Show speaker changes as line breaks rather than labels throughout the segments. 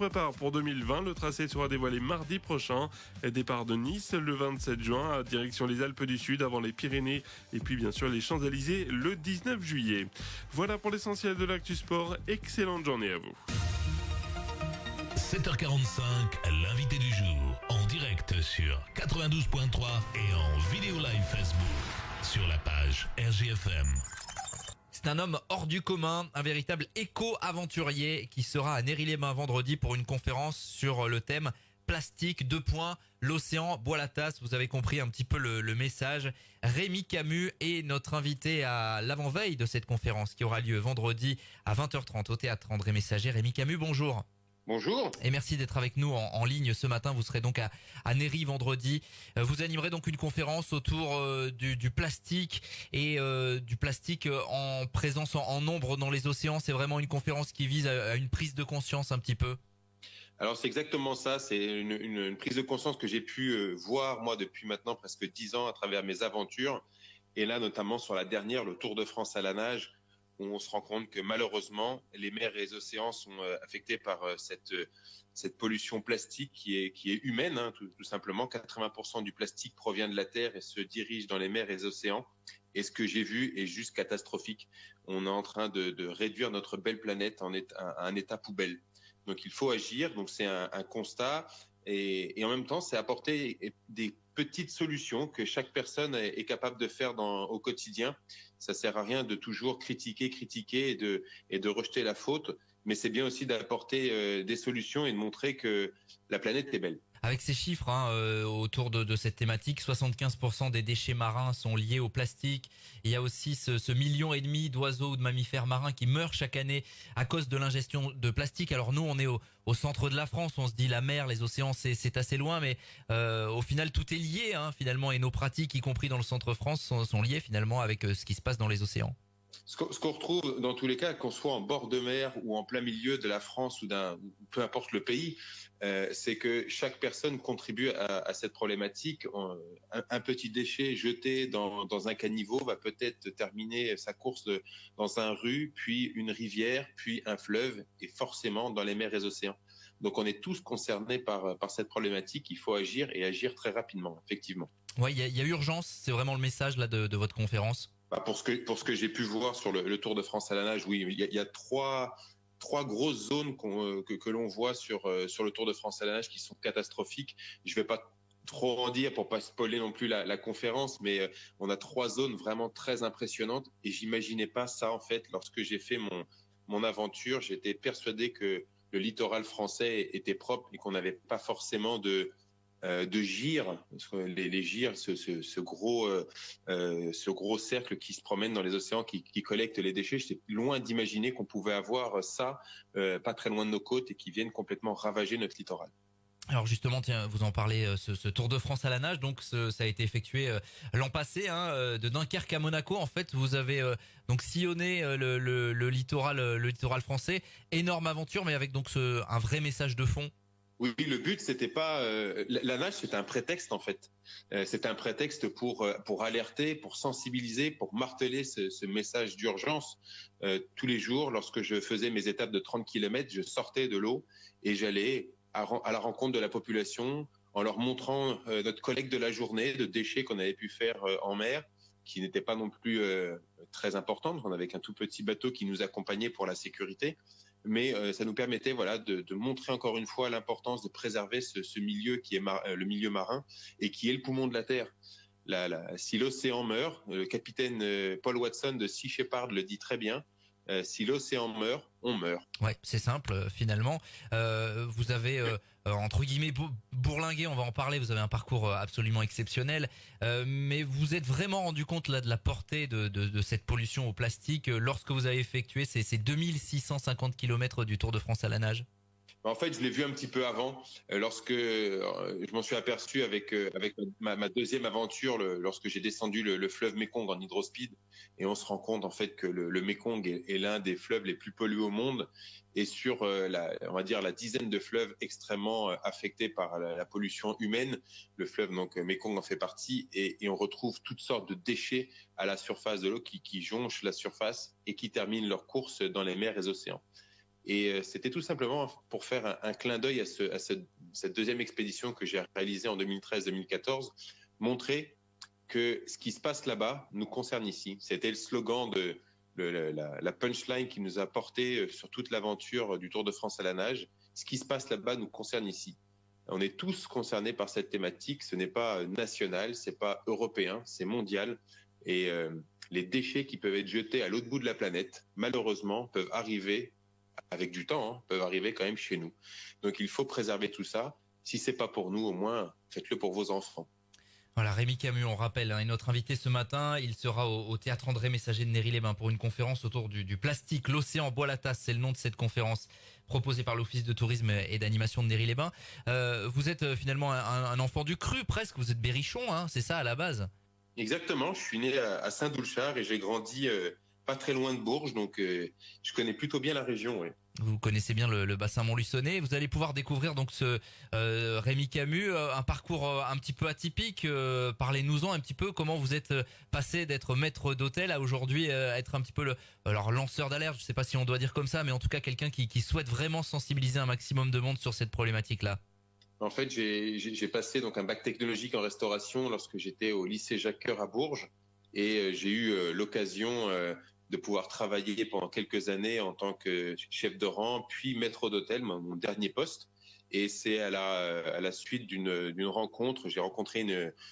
prépare pour 2020. Le tracé sera dévoilé mardi prochain. Départ de Nice le 27 juin, à direction les Alpes du Sud, avant les Pyrénées et puis bien sûr les Champs-Élysées le 19 juillet. Voilà pour l'essentiel de l'actu sport. Excellente journée à vous.
7h45, l'invité du jour, en direct sur 92.3 et en vidéo live Facebook sur la page RGFM.
C'est un homme hors du commun, un véritable éco-aventurier qui sera à Néry-les-Bains vendredi pour une conférence sur le thème plastique, l'océan boit la tasse. Vous avez compris un petit peu le message. Rémi Camus est notre invité à l'avant-veille de cette conférence qui aura lieu vendredi à 20h30 au théâtre André Messager. Rémi Camus, bonjour.
Bonjour.
Et merci d'être avec nous en ligne ce matin. Vous serez donc à Néry vendredi. Vous animerez donc une conférence autour du plastique et du plastique en présence en nombre dans les océans. C'est vraiment une conférence qui vise à une prise de conscience un petit peu.
Alors c'est exactement ça, c'est une prise de conscience que j'ai pu voir moi depuis maintenant presque 10 ans à travers mes aventures. Et là notamment sur la dernière, le Tour de France à la nage, où on se rend compte que malheureusement les mers et les océans sont affectés par cette pollution plastique qui est humaine, hein, tout simplement. 80% du plastique provient de la terre et se dirige dans les mers et les océans. Et ce que j'ai vu est juste catastrophique. On est en train de réduire notre belle planète à un état poubelle. Donc il faut agir. Donc c'est un constat et en même temps c'est apporter des petites solutions que chaque personne est capable de faire au quotidien. Ça sert à rien de toujours critiquer et de rejeter la faute, mais c'est bien aussi d'apporter des solutions et de montrer que la planète est belle.
Avec ces chiffres autour de cette thématique, 75% des déchets marins sont liés au plastique. Il y a aussi ce 1,5 million d'oiseaux ou de mammifères marins qui meurent chaque année à cause de l'ingestion de plastique. Alors nous, on est au centre de la France, on se dit la mer, les océans, c'est assez loin, mais au final, tout est lié finalement, et nos pratiques, y compris dans le centre France, sont liées finalement avec ce qui se passe dans les océans.
Ce qu'on retrouve dans tous les cas, qu'on soit en bord de mer ou en plein milieu de la France ou peu importe le pays, c'est que chaque personne contribue à cette problématique. Un petit déchet jeté dans un caniveau va peut-être terminer sa course dans un rue, puis une rivière, puis un fleuve, et forcément dans les mers et les océans. Donc on est tous concernés par cette problématique. Il faut agir et agir très rapidement, effectivement.
Ouais, il y a urgence. C'est vraiment le message là de votre conférence.
Pour ce que j'ai pu voir sur le Tour de France à la nage, oui, il y a trois grosses zones que l'on voit sur le Tour de France à la nage qui sont catastrophiques. Je vais pas trop en dire pour pas spoiler non plus la conférence, mais on a 3 zones vraiment très impressionnantes et j'imaginais pas ça en fait lorsque j'ai fait mon aventure. J'étais persuadé que le littoral français était propre et qu'on n'avait pas forcément de gires, les gires, ce gros cercle qui se promène dans les océans, qui collecte les déchets. J'étais loin d'imaginer qu'on pouvait avoir ça pas très loin de nos côtes et qui viennent complètement ravager notre littoral.
Alors justement, tiens, vous en parlez, ce Tour de France à la nage, donc ça a été effectué l'an passé, de Dunkerque à Monaco. En fait, vous avez donc sillonné le littoral français. Énorme aventure, mais avec donc un vrai message de fond.
Oui, le but c'était pas la nage, c'était un prétexte en fait. C'était un prétexte pour alerter, pour sensibiliser, pour marteler ce message d'urgence. Tous les jours, lorsque je faisais mes étapes de 30 km, je sortais de l'eau et j'allais à la rencontre de la population en leur montrant notre collecte de la journée de déchets qu'on avait pu faire en mer, qui n'était pas non plus très importante. On avait qu'un tout petit bateau qui nous accompagnait pour la sécurité. Mais ça nous permettait de montrer encore une fois l'importance de préserver ce milieu qui est le milieu marin et qui est le poumon de la Terre. Si l'océan meurt, le capitaine Paul Watson de Sea Shepherd le dit très bien, si l'océan meurt, on meurt.
Ouais, c'est simple finalement. Vous avez entre guillemets bourlingué, on va en parler. Vous avez un parcours absolument exceptionnel, mais vous êtes vraiment rendu compte là de la portée de cette pollution au plastique lorsque vous avez effectué ces 2650 km du Tour de France à la nage.
En fait, je l'ai vu un petit peu avant, lorsque je m'en suis aperçu avec ma deuxième aventure, lorsque j'ai descendu le fleuve Mékong en hydrospeed, et on se rend compte en fait que le Mékong est l'un des fleuves les plus pollués au monde, et sur on va dire la dizaine de fleuves extrêmement affectés par la pollution humaine, le fleuve donc Mékong en fait partie, et on retrouve toutes sortes de déchets à la surface de l'eau qui jonchent la surface et qui terminent leur course dans les mers et les océans. Et c'était tout simplement pour faire un clin d'œil à cette deuxième expédition que j'ai réalisée en 2013-2014, montrer que ce qui se passe là-bas nous concerne ici. C'était le slogan de la punchline qui nous a porté sur toute l'aventure du Tour de France à la nage. Ce qui se passe là-bas nous concerne ici. On est tous concernés par cette thématique. Ce n'est pas national, c'est pas européen, c'est mondial. Et les déchets qui peuvent être jetés à l'autre bout de la planète, malheureusement, peuvent arriver avec du temps, peuvent arriver quand même chez nous. Donc il faut préserver tout ça. Si c'est pas pour nous, au moins faites-le pour vos enfants.
Voilà, Rémi Camus, on rappelle, est notre invité ce matin. Il sera au théâtre André Messager de Néry-les-Bains pour une conférence autour du plastique. L'océan boit la tasse, c'est le nom de cette conférence proposée par l'Office de tourisme et d'animation de Néry-les-Bains. Vous êtes finalement un enfant du cru presque, vous êtes berrichon, c'est ça à la base?
Exactement, je suis né à Saint-Doulchard et j'ai grandi pas très loin de Bourges, donc je connais plutôt bien la région. Ouais.
Vous connaissez bien le bassin montluçonné. Vous allez pouvoir découvrir donc ce Rémi Camus, un parcours un petit peu atypique. Parlez-nous-en un petit peu comment vous êtes passé d'être maître d'hôtel à aujourd'hui être un petit peu alors lanceur d'alerte. Je ne sais pas si on doit dire comme ça, mais en tout cas quelqu'un qui souhaite vraiment sensibiliser un maximum de monde sur cette problématique-là.
En fait, j'ai passé donc un bac technologique en restauration lorsque j'étais au lycée Jacques Coeur à Bourges et j'ai eu l'occasion de pouvoir travailler pendant quelques années en tant que chef de rang, puis maître d'hôtel, mon dernier poste. Et c'est à la suite d'une rencontre, j'ai rencontré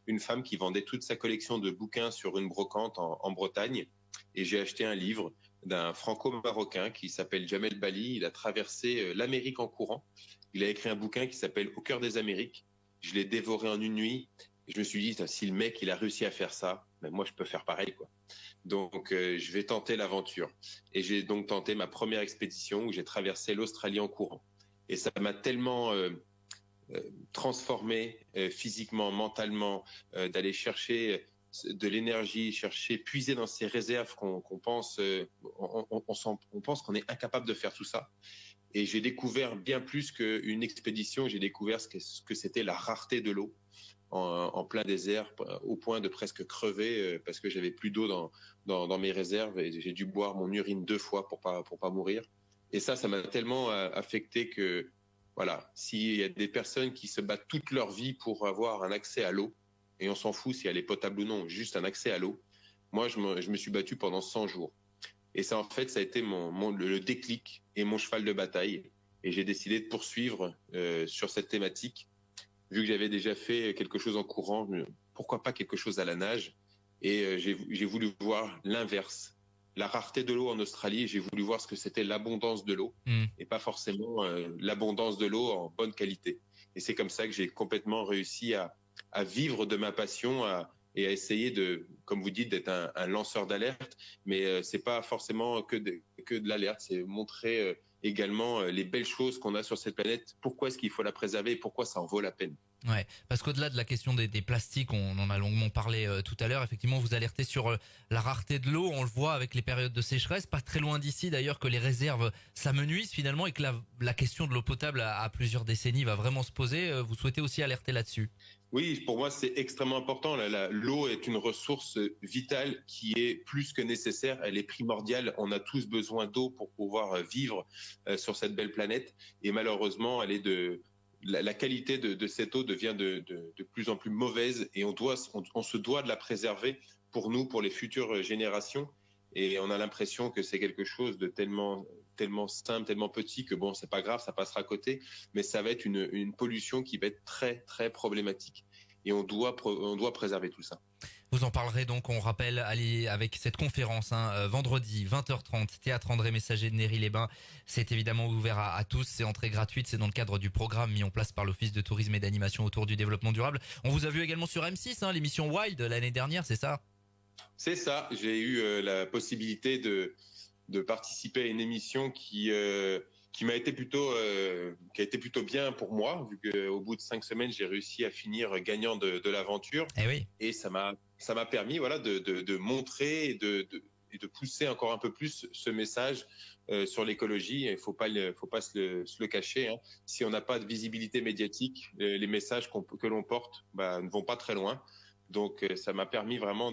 une femme qui vendait toute sa collection de bouquins sur une brocante en Bretagne. Et j'ai acheté un livre d'un franco-marocain qui s'appelle Jamel Bali. Il a traversé l'Amérique en courant. Il a écrit un bouquin qui s'appelle Au cœur des Amériques. Je l'ai dévoré en une nuit. Et je me suis dit, si le mec, il a réussi à faire ça, ben moi, je peux faire pareil, quoi. Donc, je vais tenter l'aventure. Et j'ai donc tenté ma première expédition où j'ai traversé l'Australie en courant. Et ça m'a tellement transformé physiquement, mentalement, d'aller chercher de l'énergie, puiser dans ces réserves qu'on pense, on pense qu'on est incapable de faire tout ça. Et j'ai découvert bien plus qu'une expédition, j'ai découvert ce que c'était la rareté de l'eau en plein désert, au point de presque crever parce que j'avais plus d'eau dans mes réserves et j'ai dû boire mon urine 2 fois pour pas mourir. Et ça m'a tellement affecté que, voilà, s'il y a des personnes qui se battent toute leur vie pour avoir un accès à l'eau, et on s'en fout si elle est potable ou non, juste un accès à l'eau, moi, je me suis battu pendant 100 jours. Et ça, en fait, ça a été le déclic et mon cheval de bataille. Et j'ai décidé de poursuivre sur cette thématique. Vu que j'avais déjà fait quelque chose en courant, pourquoi pas quelque chose à la nage? Et j'ai voulu voir l'inverse. La rareté de l'eau en Australie, j'ai voulu voir ce que c'était l'abondance de l'eau et pas forcément l'abondance de l'eau en bonne qualité. Et c'est comme ça que j'ai complètement réussi à vivre de ma passion et à essayer de, comme vous dites, d'être un lanceur d'alerte. Mais c'est pas forcément que de l'alerte, c'est montrer également les belles choses qu'on a sur cette planète. Pourquoi est-ce qu'il faut la préserver et pourquoi ça en vaut la peine?
Ouais, parce qu'au-delà de la question des plastiques, on en a longuement parlé tout à l'heure, effectivement vous alertez sur la rareté de l'eau, on le voit avec les périodes de sécheresse, pas très loin d'ici d'ailleurs que les réserves s'amenuisent finalement et que la question de l'eau potable à plusieurs décennies va vraiment se poser, vous souhaitez aussi alerter là-dessus?
Oui, pour moi c'est extrêmement important, l'eau est une ressource vitale qui est plus que nécessaire, elle est primordiale, on a tous besoin d'eau pour pouvoir vivre sur cette belle planète et malheureusement elle est la qualité de cette eau devient de plus en plus mauvaise et on se doit de la préserver pour nous, pour les futures générations. Et on a l'impression que c'est quelque chose de tellement simple, tellement petit que bon, c'est pas grave, ça passera à côté. Mais ça va être une pollution qui va être très, très problématique. Et on doit préserver tout ça.
Vous en parlerez donc, on rappelle, allez avec cette conférence vendredi 20h30, théâtre André Messager de Néry-les-Bains. C'est évidemment ouvert à tous, c'est entrée gratuite, c'est dans le cadre du programme mis en place par l'Office de tourisme et d'animation autour du développement durable. On vous a vu également sur M6, l'émission Wild l'année dernière, c'est ça? C'est
ça, j'ai eu la possibilité de participer à une émission qui m'a été qui a été plutôt bien pour moi, vu qu'au bout de 5 semaines, j'ai réussi à finir gagnant de l'aventure.
Eh oui.
Et ça m'a permis, voilà, de montrer et de pousser encore un peu plus ce message sur l'écologie. Il faut pas se le cacher. Si on n'a pas de visibilité médiatique, les messages que l'on porte ne vont pas très loin. Donc ça m'a permis vraiment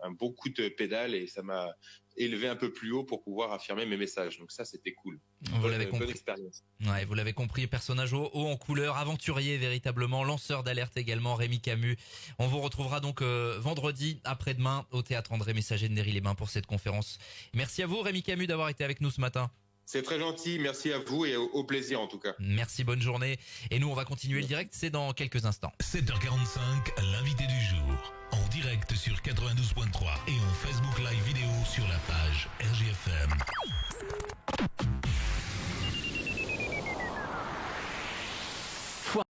un bon coup de pédale et ça m'a élevé un peu plus haut pour pouvoir affirmer mes messages. Donc ça, c'était cool.
Vous l'avez compris.
Bonne expérience.
Ouais, vous l'avez compris, personnage haut en couleur, aventurier véritablement, lanceur d'alerte également, Rémi Camus. On vous retrouvera donc vendredi après-demain au Théâtre André Messager de Néry-les-Bains pour cette conférence. Merci à vous Rémi Camus d'avoir été avec nous ce matin.
C'est très gentil, merci à vous et au plaisir en tout cas.
Merci, bonne journée. Et nous, on va continuer le direct, c'est dans quelques instants.
7h45, l'invité du jour. En direct sur 92.3 et en Facebook Live.